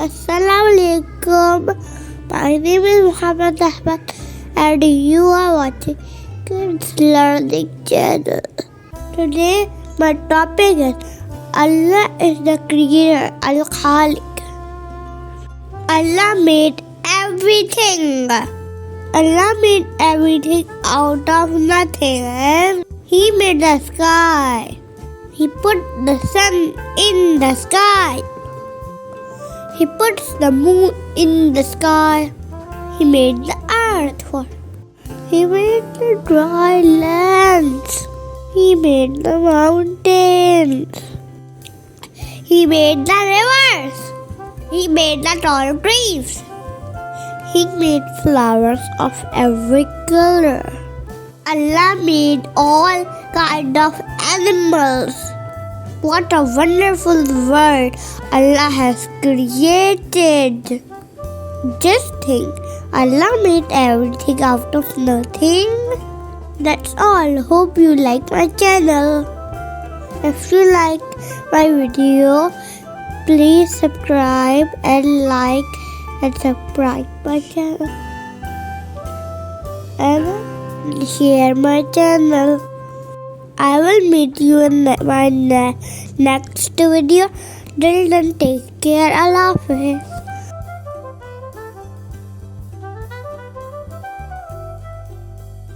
Assalamualaikum. My name is Muhammad Ahmad and you are watching Kids Learning Channel. Today my topic is Allah is the creator, Al-KHALIQ. Allah made everything. Allah made everything out of nothing. He made the sky. He put the sun in the sky. He puts the moon in the sky. He made the earth for. He made the dry lands. He made the mountains. He made the rivers. He made the tall trees. He made flowers of every color. Allah made all kinds of animals. What a wonderful world Allah has created. Just think, Allah made everything out of nothing. That's all. Hope you like my channel. If you like my video, please subscribe and like and subscribe my channel. And share my channel. I will meet you in my next video. Till then, take care. Allah Hafiz.